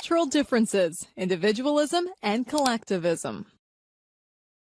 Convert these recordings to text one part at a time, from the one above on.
Cultural differences, individualism and collectivism.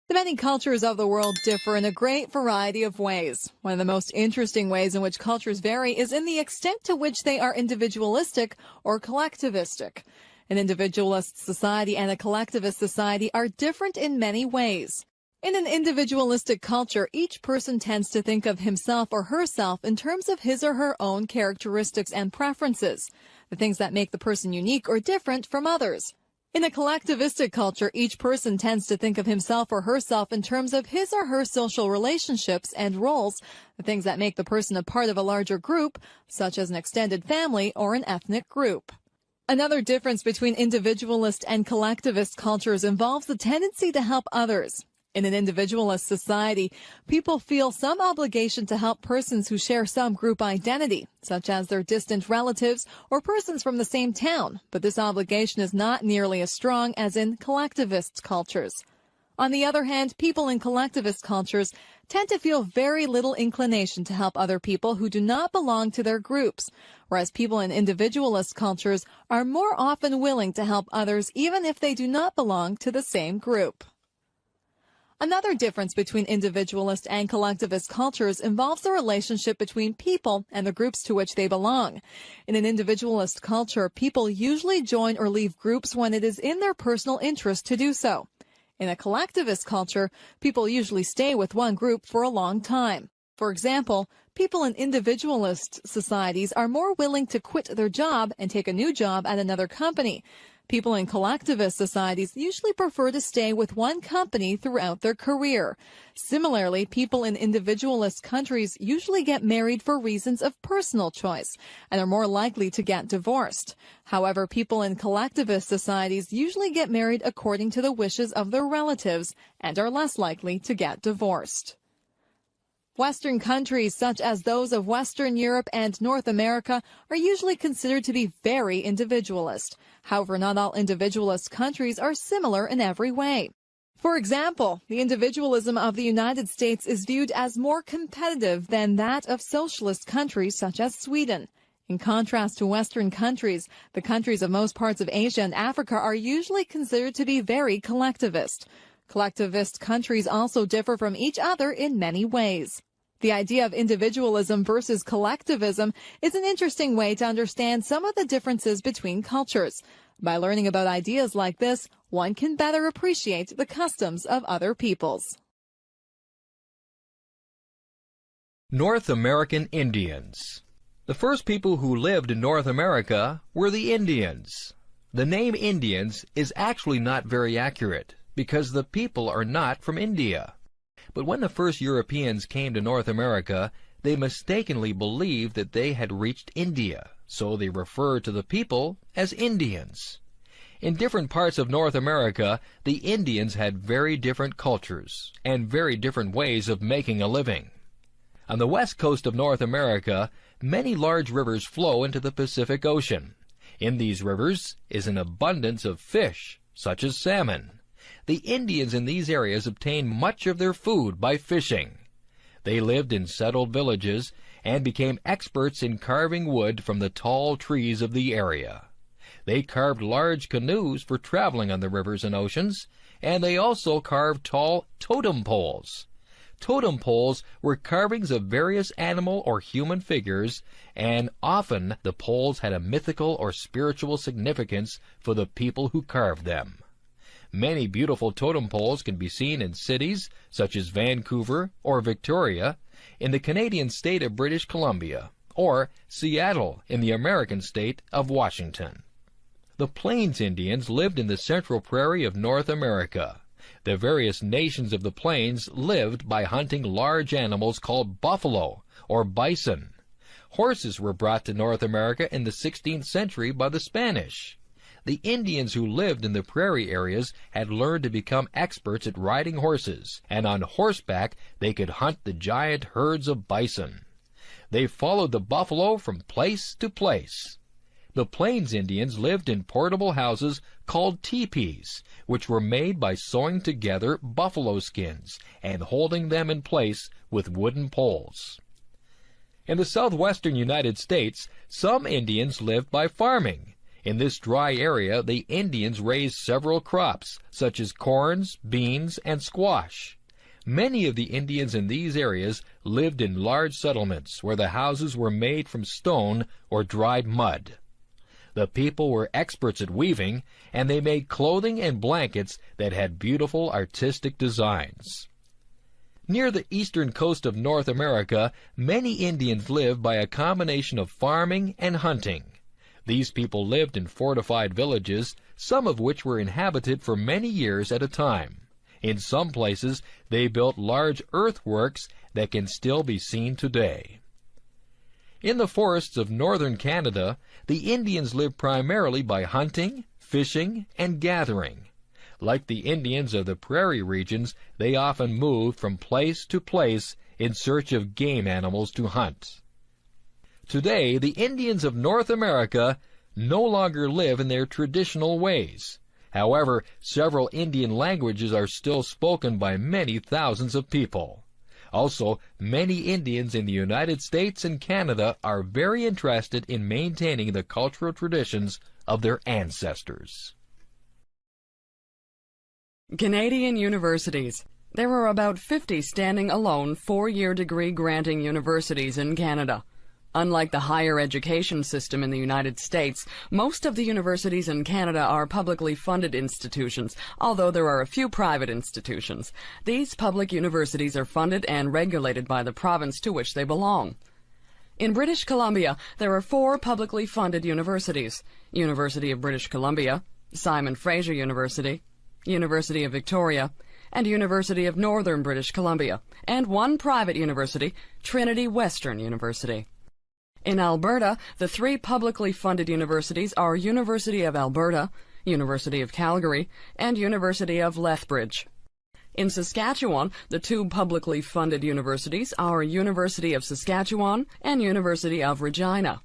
The many cultures of the world differ in a great variety of ways. One of the most interesting ways in which cultures vary is in the extent to which they are individualistic or collectivistic. An individualist society and a collectivist society are different in many ways. In an individualistic culture, each person tends to think of himself or herself in terms of his or her own characteristics and preferences, the things that make the person unique or different from others. In a collectivistic culture, each person tends to think of himself or herself in terms of his or her social relationships and roles, the things that make the person a part of a larger group, such as an extended family or an ethnic group. Another difference between individualist and collectivist cultures involves the tendency to help others. In an individualist society, people feel some obligation to help persons who share some group identity, such as their distant relatives or persons from the same town, but this obligation is not nearly as strong as in collectivist cultures. On the other hand, people in collectivist cultures tend to feel very little inclination to help other people who do not belong to their groups, whereas people in individualist cultures are more often willing to help others even if they do not belong to the same group. Another difference between individualist and collectivist cultures involves the relationship between people and the groups to which they belong. In an individualist culture, people usually join or leave groups when it is in their personal interest to do so. In a collectivist culture, people usually stay with one group for a long time. For example, people in individualist societies are more willing to quit their job and take a new job at another company. People in collectivist societies usually prefer to stay with one company throughout their career. Similarly, people in individualist countries usually get married for reasons of personal choice and are more likely to get divorced. However, people in collectivist societies usually get married according to the wishes of their relatives and are less likely to get divorced. Western countries, such as those of Western Europe and North America, are usually considered to be very individualist. However, not all individualist countries are similar in every way. For example, the individualism of the United States is viewed as more competitive than that of socialist countries such as Sweden. In contrast to Western countries, the countries of most parts of Asia and Africa are usually considered to be very collectivist. Collectivist countries also differ from each other in many ways. The idea of individualism versus collectivism is an interesting way to understand some of the differences between cultures. By learning about ideas like this, one can better appreciate the customs of other peoples. North American Indians. The first people who lived in North America were the Indians. The name Indians is actually not very accurate, because the people are not from India. But when the first Europeans came to North America, they mistakenly believed that they had reached India, so they referred to the people as Indians. In different parts of North America, the Indians had very different cultures and very different ways of making a living. On the west coast of North America, many large rivers flow into the Pacific Ocean. In these rivers is an abundance of fish, such as salmon. The Indians in these areas obtained much of their food by fishing. They lived in settled villages and became experts in carving wood from the tall trees of the area. They carved large canoes for traveling on the rivers and oceans, and they also carved tall totem poles. Totem poles were carvings of various animal or human figures, and often the poles had a mythical or spiritual significance for the people who carved them. Many beautiful totem poles can be seen in cities such as Vancouver or Victoria, in the Canadian state of British Columbia, or Seattle in the American state of Washington. The Plains Indians lived in the central prairie of North America. The various nations of the plains lived by hunting large animals called buffalo or bison. Horses were brought to North America in the 16th century by the Spanish. The Indians who lived in the prairie areas had learned to become experts at riding horses, and on horseback they could hunt the giant herds of bison. They followed the buffalo from place to place. The Plains Indians lived in portable houses called teepees, which were made by sewing together buffalo skins and holding them in place with wooden poles. In the southwestern United States, some Indians lived by farming. In this dry area, the Indians raised several crops, such as corns, beans, and squash. Many of the Indians in these areas lived in large settlements where the houses were made from stone or dried mud. The people were experts at weaving, and they made clothing and blankets that had beautiful artistic designs. Near the eastern coast of North America, many Indians lived by a combination of farming and hunting. These people lived in fortified villages, some of which were inhabited for many years at a time. In some places, they built large earthworks that can still be seen today. In the forests of northern Canada, the Indians lived primarily by hunting, fishing, and gathering. Like the Indians of the prairie regions, they often moved from place to place in search of game animals to hunt. Today, the Indians of North America no longer live in their traditional ways. However, several Indian languages are still spoken by many thousands of people. Also, many Indians in the United States and Canada are very interested in maintaining the cultural traditions of their ancestors. Canadian universities. There are about 50 standing alone four-year degree granting universities in Canada. Unlike the higher education system in the United States, most of the universities in Canada are publicly funded institutions, although there are a few private institutions. These public universities are funded and regulated by the province to which they belong. In British Columbia, there are 4 publicly funded universities: University of British Columbia, Simon Fraser University, University of Victoria, and University of Northern British Columbia, and 1 private university, Trinity Western University. In Alberta, the 3 publicly funded universities are University of Alberta, University of Calgary, and University of Lethbridge. In Saskatchewan, the 2 publicly funded universities are University of Saskatchewan and University of Regina.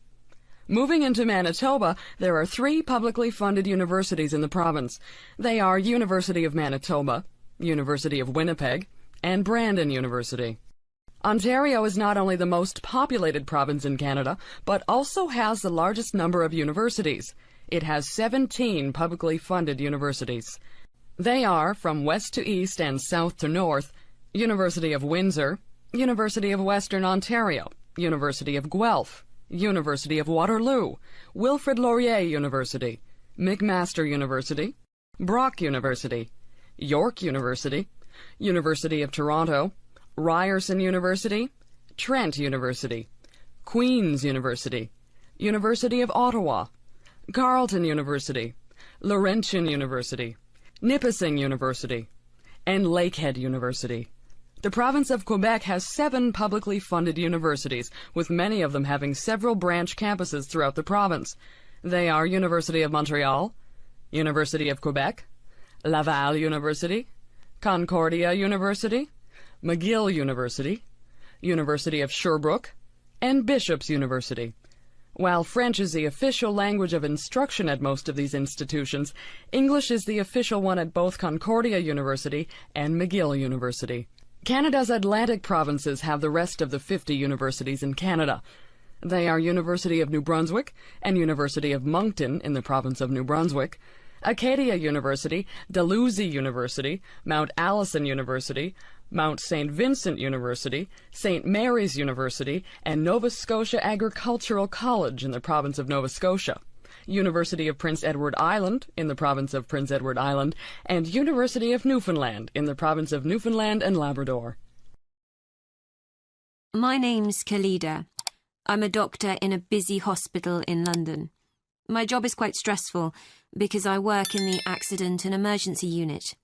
Moving into Manitoba, there are 3 publicly funded universities in the province. They are University of Manitoba, University of Winnipeg, and Brandon University. Ontario is not only the most populated province in Canada, but also has the largest number of universities. It has 17 publicly funded universities. They are, from west to east and south to north, University of Windsor, University of Western Ontario, University of Guelph, University of Waterloo, Wilfrid Laurier University, McMaster University, Brock University, York University, University of Toronto, Ryerson University, Trent University, Queen's University, University of Ottawa, Carleton University, Laurentian University, Nipissing University, and Lakehead University. The province of Quebec has 7 publicly funded universities, with many of them having several branch campuses throughout the province. They are University of Montreal, University of Quebec, Laval University, Concordia University, McGill University, University of Sherbrooke, and Bishop's University. While French is the official language of instruction at most of these institutions, English is the official one at both Concordia University and McGill University. Canada's Atlantic provinces have the rest of the 50 universities in Canada. They are University of New Brunswick and University of Moncton in the province of New Brunswick, Acadia University, Dalhousie University, Mount Allison University, Mount St. Vincent University, St. Mary's University, and Nova Scotia Agricultural College in the province of Nova Scotia, University of Prince Edward Island in the province of Prince Edward Island, and University of Newfoundland in the province of Newfoundland and Labrador. My name's Khalida. I'm a doctor in a busy hospital in London. My job is quite stressful because I work in the accident and emergency unit.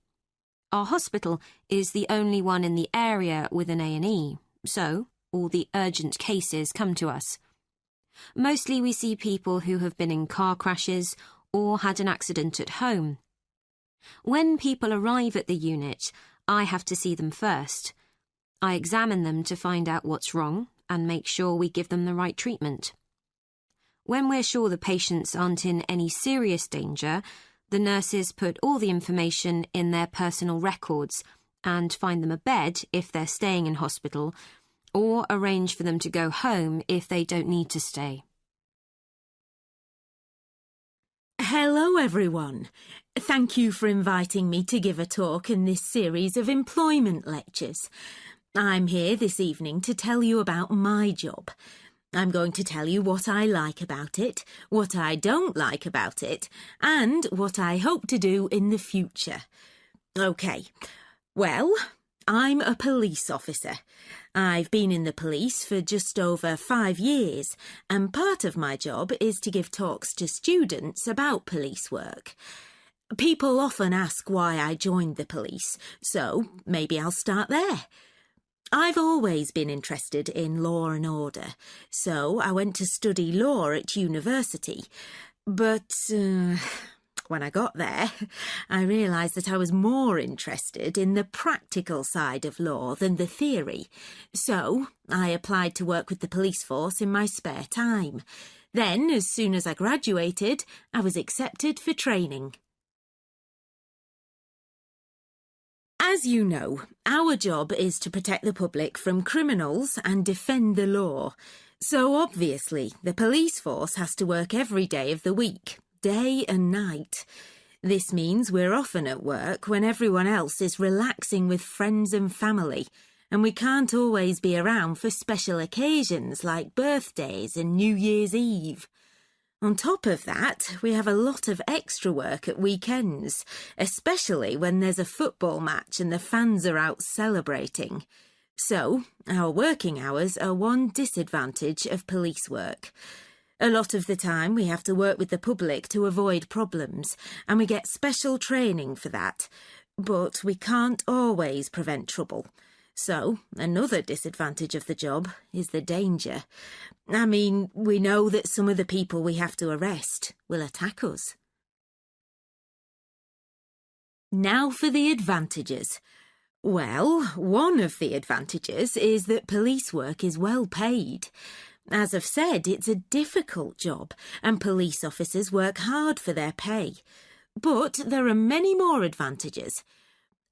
Our hospital is the only one in the area with an A&E, so all the urgent cases come to us. Mostly we see people who have been in car crashes or had an accident at home. When people arrive at the unit, I have to see them first. I examine them to find out what's wrong and make sure we give them the right treatment. When we're sure the patients aren't in any serious danger, the nurses put all the information in their personal records and find them a bed if they're staying in hospital, or arrange for them to go home if they don't need to stay. Hello, everyone. Thank you for inviting me to give a talk in this series of employment lectures. I'm here this evening to tell you about my job. I'm going to tell you what I like about it, what I don't like about it, and what I hope to do in the future. OK, well, I'm a police officer. I've been in the police for just over 5 years, and part of my job is to give talks to students about police work. People often ask why I joined the police, so maybe I'll start there. I've always been interested in law and order, so I went to study law at university. But when I got there, I realised that I was more interested in the practical side of law than the theory. So I applied to work with the police force in my spare time. Then, as soon as I graduated, I was accepted for training. As you know, our job is to protect the public from criminals and defend the law. So obviously, the police force has to work every day of the week, day and night. This means we're often at work when everyone else is relaxing with friends and family, and we can't always be around for special occasions like birthdays and New Year's Eve. On top of that, we have a lot of extra work at weekends, especially when there's a football match and the fans are out celebrating. So, our working hours are one disadvantage of police work. A lot of the time we have to work with the public to avoid problems, and we get special training for that. But we can't always prevent trouble. So, another disadvantage of the job is the danger. I mean, we know that some of the people we have to arrest will attack us. Now for the advantages. Well, one of the advantages is that police work is well paid. As I've said, it's a difficult job, and police officers work hard for their pay. But there are many more advantages.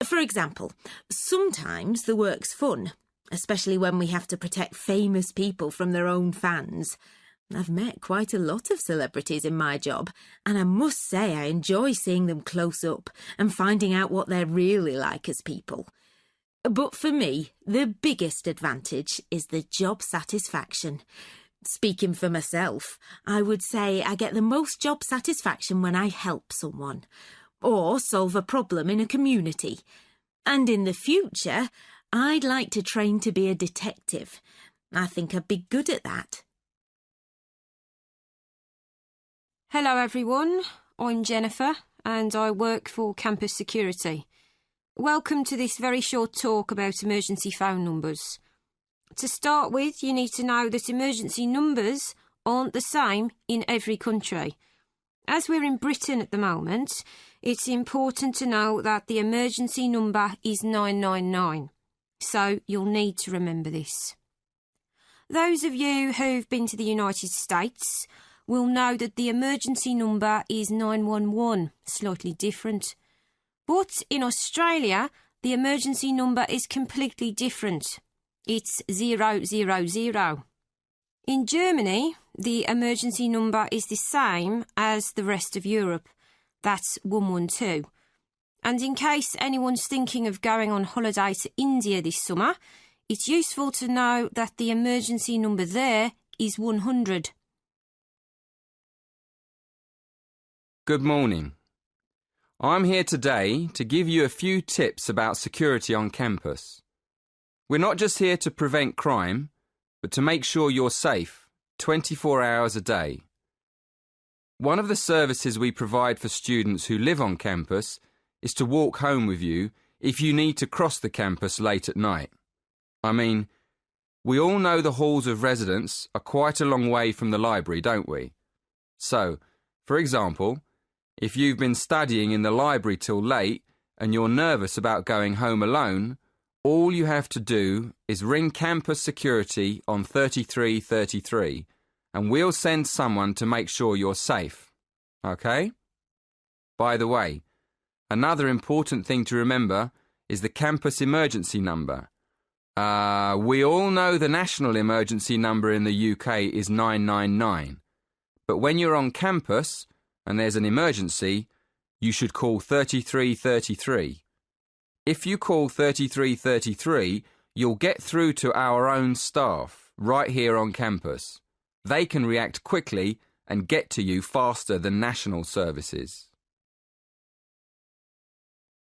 For example, sometimes the work's fun, especially when we have to protect famous people from their own fans. I've met quite a lot of celebrities in my job, and I must say I enjoy seeing them close up and finding out what they're really like as people. But for me, the biggest advantage is the job satisfaction. Speaking for myself, I would say I get the most job satisfaction when I help someone, or solve a problem in a community. And in the future, I'd like to train to be a detective. I think I'd be good at that. Hello everyone, I'm Jennifer and I work for Campus Security. Welcome to this very short talk about emergency phone numbers. To start with, you need to know that emergency numbers aren't the same in every country. As we're in Britain at the moment, it's important to know that the emergency number is 999, so you'll need to remember this. Those of you who've been to the United States will know that the emergency number is 911, slightly different. But in Australia, the emergency number is completely different. It's 000. In Germany, the emergency number is the same as the rest of Europe. That's 112. And in case anyone's thinking of going on holiday to India this summer, it's useful to know that the emergency number there is 100. Good morning. I'm here today to give you a few tips about security on campus. We're not just here to prevent crime, but to make sure you're safe 24 hours a day. One of the services we provide for students who live on campus is to walk home with you if you need to cross the campus late at night. I mean, we all know the halls of residence are quite a long way from the library, don't we? So, for example, if you've been studying in the library till late and you're nervous about going home alone, all you have to do is ring campus security on 3333 and we'll send someone to make sure you're safe. OK? By the way, another important thing to remember is the campus emergency number. We all know the national emergency number in the UK is 999, but when you're on campus, and there's an emergency, you should call 3333. If you call 3333, you'll get through to our own staff right here on campus. They can react quickly and get to you faster than national services.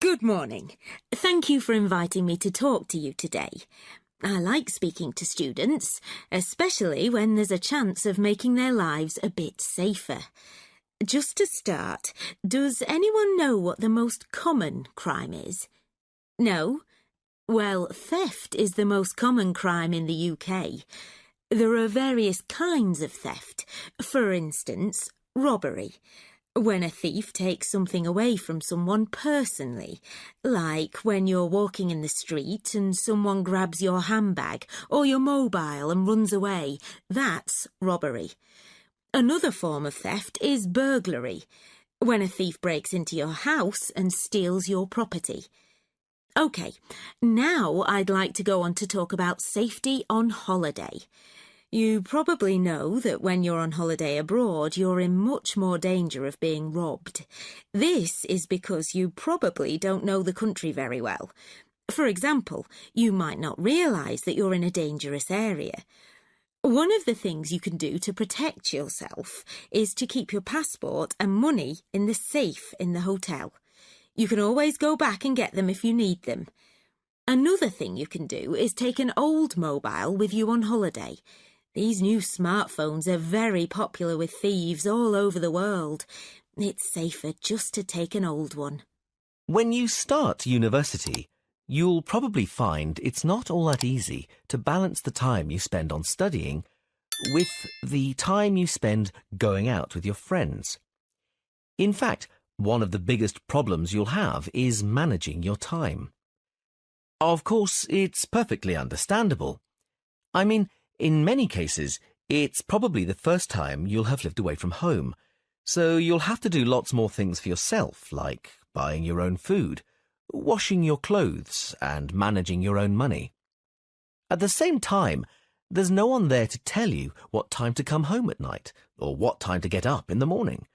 Good morning. Thank you for inviting me to talk to you today. I like speaking to students, especially when there's a chance of making their lives a bit safer. Just to start, does anyone know what the most common crime is? No? Well, theft is the most common crime in the UK. There are various kinds of theft. For instance, robbery. When a thief takes something away from someone personally, like when you're walking in the street and someone grabs your handbag or your mobile and runs away, that's robbery. Another form of theft is burglary, when a thief breaks into your house and steals your property. OK, now I'd like to go on to talk about safety on holiday. You probably know that when you're on holiday abroad, you're in much more danger of being robbed. This is because you probably don't know the country very well. For example, you might not realise that you're in a dangerous area. One of the things you can do to protect yourself is to keep your passport and money in the safe in the hotel. You can always go back and get them if you need them. Another thing you can do is take an old mobile with you on holiday. These new smartphones are very popular with thieves all over the world. It's safer just to take an old one. When you start university, you'll probably find it's not all that easy to balance the time you spend on studying with the time you spend going out with your friends. In fact, one of the biggest problems you'll have is managing your time. Of course, it's perfectly understandable. I mean, in many cases, it's probably the first time you'll have lived away from home, so you'll have to do lots more things for yourself, like buying your own food, washing your clothes, and managing your own money. At the same time, there's no one there to tell you what time to come home at night, or what time to get up in the morning.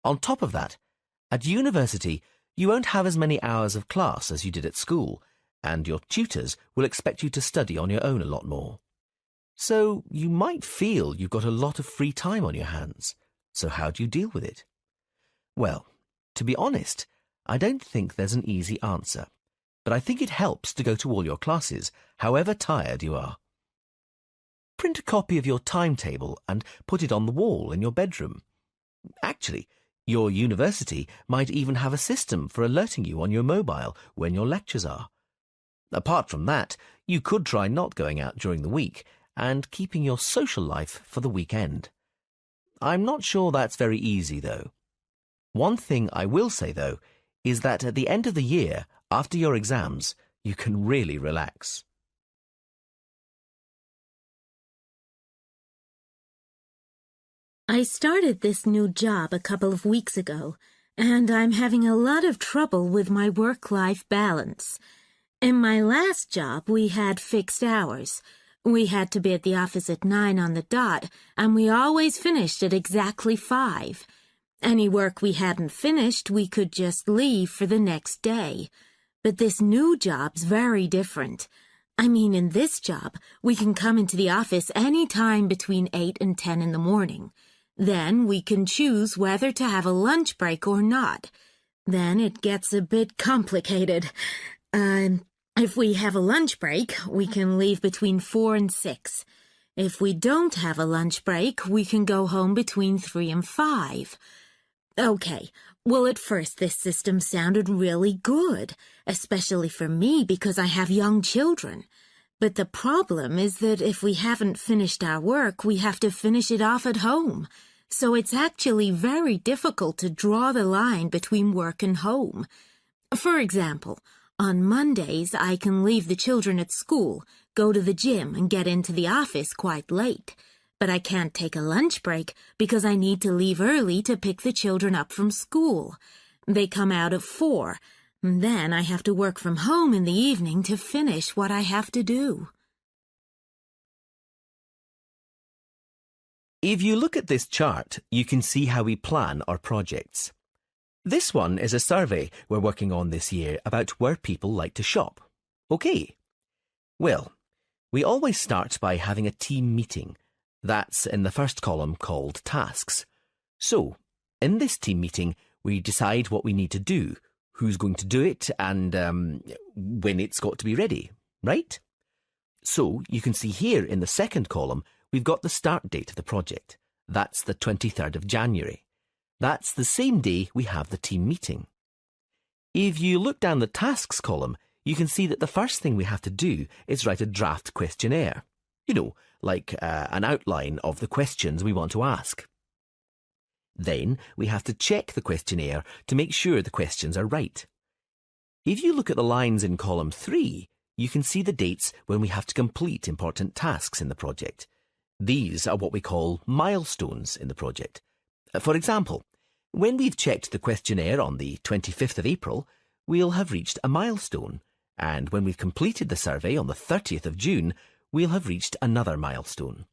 On top of that, at university, you won't have as many hours of class as you did at school, and your tutors will expect you to study on your own a lot more. So you might feel you've got a lot of free time on your hands. So how do you deal with it? Well, to be honest, I don't think there's an easy answer, but I think it helps to go to all your classes, however tired you are. Print a copy of your timetable and put it on the wall in your bedroom. Actually, your university might even have a system for alerting you on your mobile when your lectures are. Apart from that, you could try not going out during the week and keeping your social life for the weekend. I'm not sure that's very easy, though. One thing I will say, though, is that at the end of the year, after your exams, you can really relax. I started this new job a couple of weeks ago, and I'm having a lot of trouble with my work-life balance. In my last job, we had fixed hours. We had to be at the office at 9 on the dot, and we always finished at exactly 5. Any work we hadn't finished, we could just leave for the next day. But this new job's very different. I mean, in this job, we can come into the office any time between 8 and 10 in the morning. Then we can choose whether to have a lunch break or not. Then it gets a bit complicated. If we have a lunch break, we can leave between 4 and 6. If we don't have a lunch break, we can go home between 3 and 5. Okay, well, at first this system sounded really good, especially for me because I have young children. But the problem is that if we haven't finished our work, we have to finish it off at home. So it's actually very difficult to draw the line between work and home. For example, on Mondays, I can leave the children at school, go to the gym, and get into the office quite late. But I can't take a lunch break because I need to leave early to pick the children up from school. They come out at 4. Then I have to work from home in the evening to finish what I have to do. If you look at this chart, you can see how we plan our projects. This one is a survey we're working on this year about where people like to shop. OK. Well, we always start by having a team meeting. That's in the first column called tasks. So, in this team meeting, we decide what we need to do, who's going to do it, and when it's got to be ready, right? So, you can see here in the second column, we've got the start date of the project. That's the 23rd of January. That's the same day we have the team meeting. If you look down the tasks column, you can see that the first thing we have to do is write a draft questionnaire. You know, like an outline of the questions we want to ask. Then we have to check the questionnaire to make sure the questions are right. If you look at the lines in column 3, you can see the dates when we have to complete important tasks in the project. These are what we call milestones in the project. For example, when we've checked the questionnaire on the 25th of April, we'll have reached a milestone, and when we've completed the survey on the 30th of June, we'll have reached another milestone.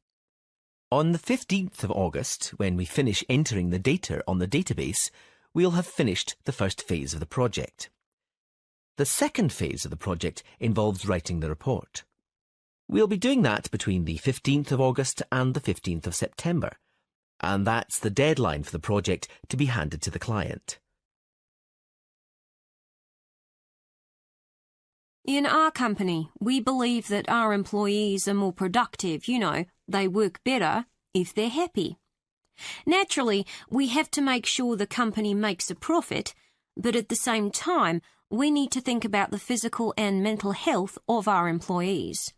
On the 15th of August, when we finish entering the data on the database, we'll have finished the first phase of the project. The second phase of the project involves writing the report. We'll be doing that between the 15th of August and the 15th of September, and that's the deadline for the project to be handed to the client. In our company, we believe that our employees are more productive, they work better if they're happy. Naturally, we have to make sure the company makes a profit, but at the same time, we need to think about the physical and mental health of our employees.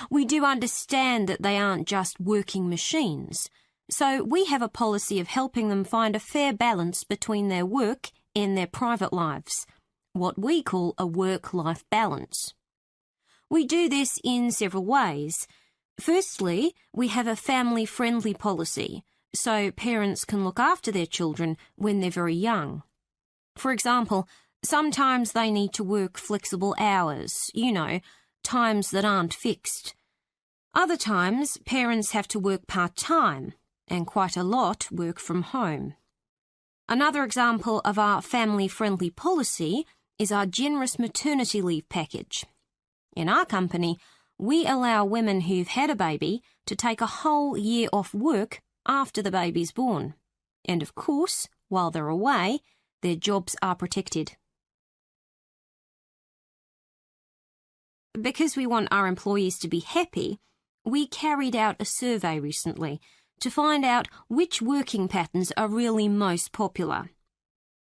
We do understand that they aren't just working machines, so we have a policy of helping them find a fair balance between their work and their private lives, what we call a work-life balance. We do this in several ways. Firstly, we have a family-friendly policy, so parents can look after their children when they're very young. For example, sometimes they need to work flexible hours, times that aren't fixed. Other times, parents have to work part-time, and quite a lot work from home. Another example of our family-friendly policy is our generous maternity leave package. In our company, we allow women who've had a baby to take a whole year off work after the baby's born. And of course, while they're away, their jobs are protected. Because we want our employees to be happy, we carried out a survey recently to find out which working patterns are really most popular.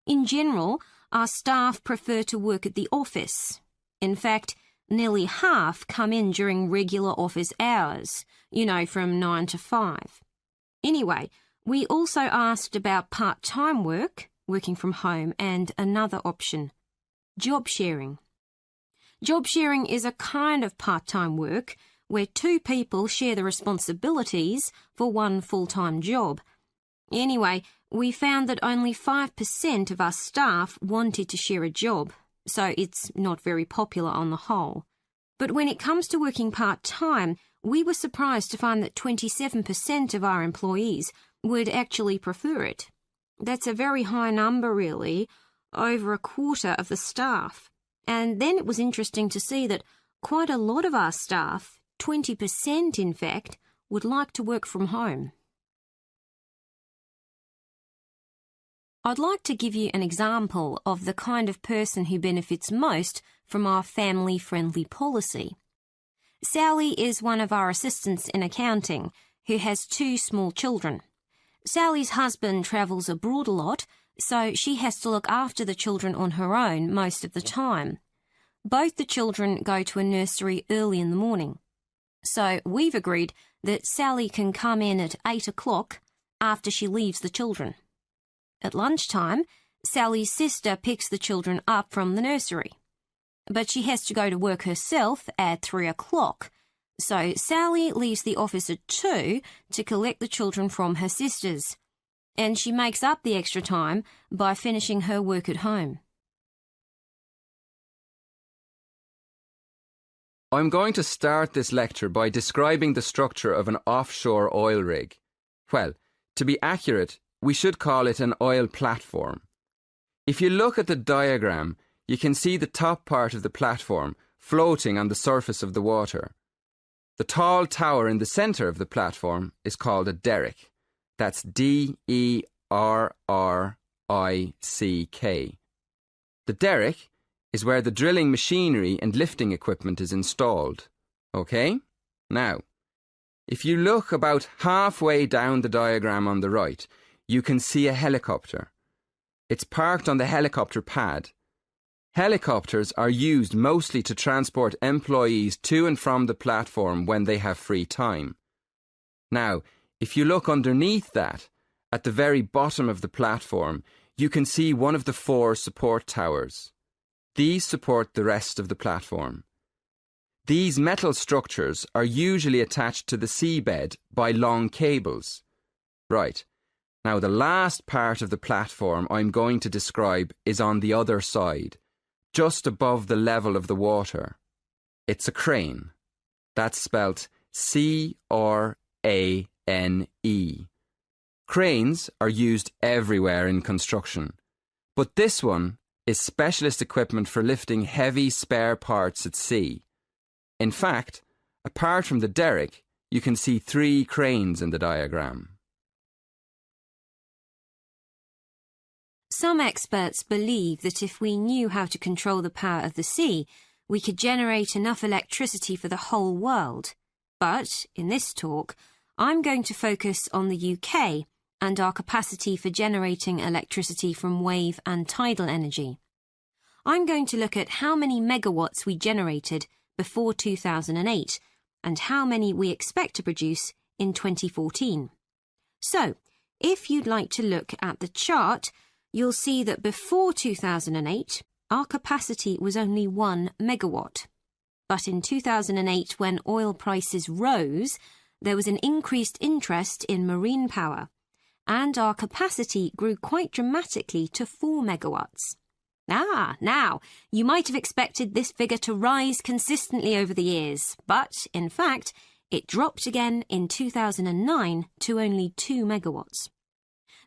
In general, our staff prefer to work at the office. In fact, nearly half come in during regular office hours, from 9 to 5. Anyway, we also asked about part-time work, working from home, and another option, job sharing. Job sharing is a kind of part-time work where two people share the responsibilities for one full-time job. Anyway, we found that only 5% of our staff wanted to share a job, so it's not very popular on the whole. But when it comes to working part-time, we were surprised to find that 27% of our employees would actually prefer it. That's a very high number, really, over a quarter of the staff. And then it was interesting to see that quite a lot of our staff, 20% in fact, would like to work from home. I'd like to give you an example of the kind of person who benefits most from our family-friendly policy. Sally is one of our assistants in accounting who has 2 small children. Sally's husband travels abroad a lot, so she has to look after the children on her own most of the time. Both the children go to a nursery early in the morning. So we've agreed that Sally can come in at 8 o'clock after she leaves the children. At lunchtime, Sally's sister picks the children up from the nursery. But she has to go to work herself at 3 o'clock, so Sally leaves the office at 2 to collect the children from her sisters, and she makes up the extra time by finishing her work at home. I'm going to start this lecture by describing the structure of an offshore oil rig. Well, to be accurate, we should call it an oil platform. If you look at the diagram, you can see the top part of the platform floating on the surface of the water. The tall tower in the centre of the platform is called a derrick. That's D-E-R-R-I-C-K. The derrick is where the drilling machinery and lifting equipment is installed. OK? Now, if you look about halfway down the diagram on the right, you can see a helicopter. It's parked on the helicopter pad. Helicopters are used mostly to transport employees to and from the platform when they have free time. Now, if you look underneath that, at the very bottom of the platform, you can see one of the 4 support towers. These support the rest of the platform. These metal structures are usually attached to the seabed by long cables. Right. Now, the last part of the platform I'm going to describe is on the other side, just above the level of the water. It's a crane. That's spelt C-R-A-N-E. Cranes are used everywhere in construction, but this one is specialist equipment for lifting heavy spare parts at sea. In fact, apart from the derrick, you can see 3 cranes in the diagram. Some experts believe that if we knew how to control the power of the sea, we could generate enough electricity for the whole world. But, in this talk, I'm going to focus on the UK and our capacity for generating electricity from wave and tidal energy. I'm going to look at how many megawatts we generated before 2008 and how many we expect to produce in 2014. So, if you'd like to look at the chart, you'll see that before 2008, our capacity was only 1 megawatt. But in 2008, when oil prices rose, there was an increased interest in marine power, and our capacity grew quite dramatically to 4 megawatts. Now, you might have expected this figure to rise consistently over the years, but, in fact, it dropped again in 2009 to only 2 megawatts.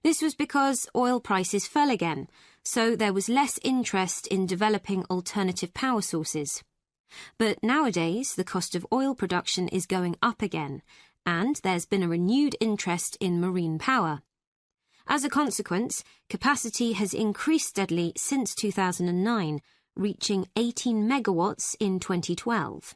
This was because oil prices fell again, so there was less interest in developing alternative power sources. But nowadays, the cost of oil production is going up again, and there's been a renewed interest in marine power. As a consequence, capacity has increased steadily since 2009, reaching 18 megawatts in 2012.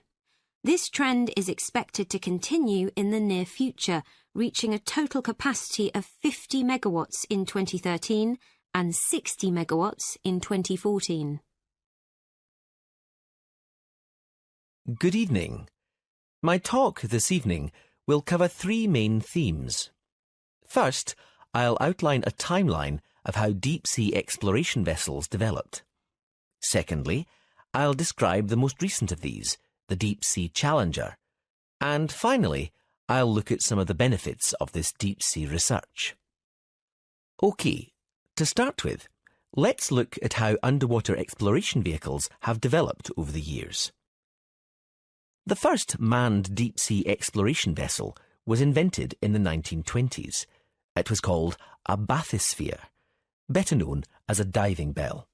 This trend is expected to continue in the near future, reaching a total capacity of 50 megawatts in 2013 and 60 megawatts in 2014. Good evening. My talk this evening will cover 3 main themes. First, I'll outline a timeline of how deep-sea exploration vessels developed. Secondly, I'll describe the most recent of these, the Deep-Sea Challenger. And finally, I'll look at some of the benefits of this deep-sea research. OK, to start with, let's look at how underwater exploration vehicles have developed over the years. The first manned deep-sea exploration vessel was invented in the 1920s. It was called a bathysphere, better known as a diving bell.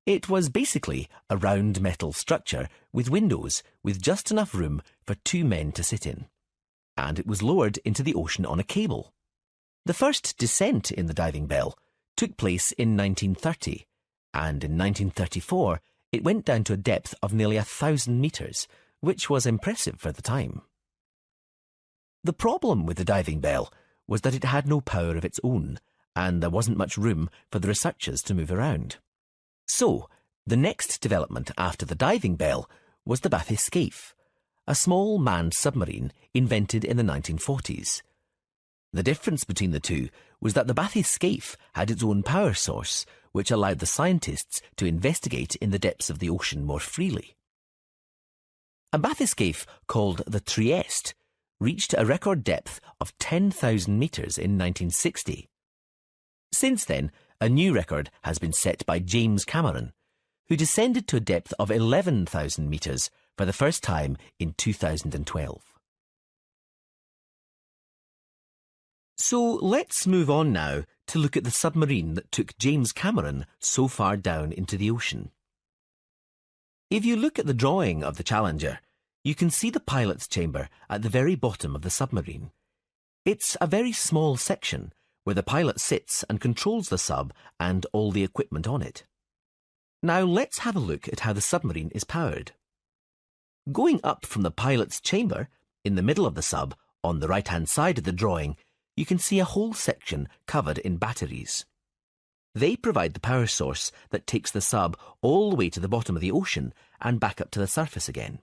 It was basically a round metal structure with windows with just enough room for 2 men to sit in. And it was lowered into the ocean on a cable. The first descent in the diving bell took place in 1930, and in 1934 it went down to a depth of nearly 1,000 metres, which was impressive for the time. The problem with the diving bell was that it had no power of its own, and there wasn't much room for the researchers to move around. So, the next development after the diving bell was the bathyscaphe, a small manned submarine invented in the 1940s. The difference between the two was that the bathyscaphe had its own power source, which allowed the scientists to investigate in the depths of the ocean more freely. A bathyscaphe called the Trieste reached a record depth of 10,000 metres in 1960. Since then, a new record has been set by James Cameron, who descended to a depth of 11,000 metres for the first time in 2012. So let's move on now to look at the submarine that took James Cameron so far down into the ocean. If you look at the drawing of the Challenger, you can see the pilot's chamber at the very bottom of the submarine. It's a very small section where the pilot sits and controls the sub and all the equipment on it. Now let's have a look at how the submarine is powered. Going up from the pilot's chamber, in the middle of the sub, on the right-hand side of the drawing, you can see a whole section covered in batteries. They provide the power source that takes the sub all the way to the bottom of the ocean and back up to the surface again.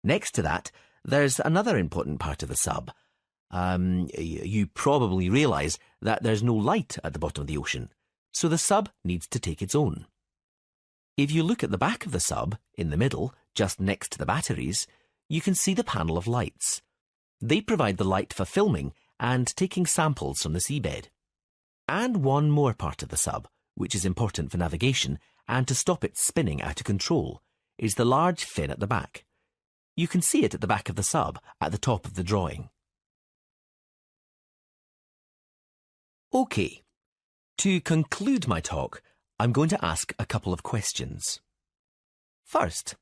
Next to that, there's another important part of the sub. You probably realise that there's no light at the bottom of the ocean, so the sub needs to take its own. If you look at the back of the sub, in the middle, just next to the batteries, you can see the panel of lights. They provide the light for filming and taking samples from the seabed. And one more part of the sub, which is important for navigation and to stop it spinning out of control, is the large fin at the back. You can see it at the back of the sub at the top of the drawing. OK, to conclude my talk, I'm going to ask a couple of questions. First,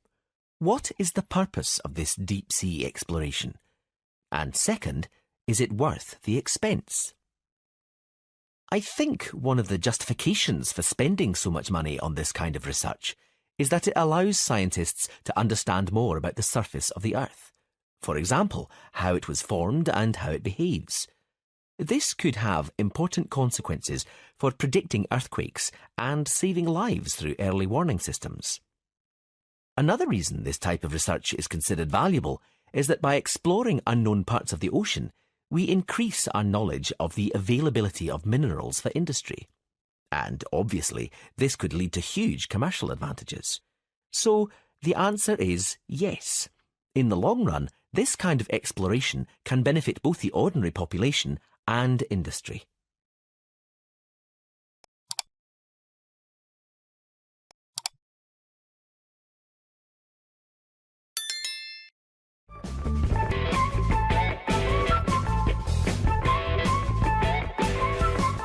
what is the purpose of this deep-sea exploration? And second, is it worth the expense? I think one of the justifications for spending so much money on this kind of research is that it allows scientists to understand more about the surface of the Earth. For example, how it was formed and how it behaves. This could have important consequences for predicting earthquakes and saving lives through early warning systems. Another reason this type of research is considered valuable is that by exploring unknown parts of the ocean, we increase our knowledge of the availability of minerals for industry. And obviously, this could lead to huge commercial advantages. So the answer is yes. In the long run, this kind of exploration can benefit both the ordinary population and industry.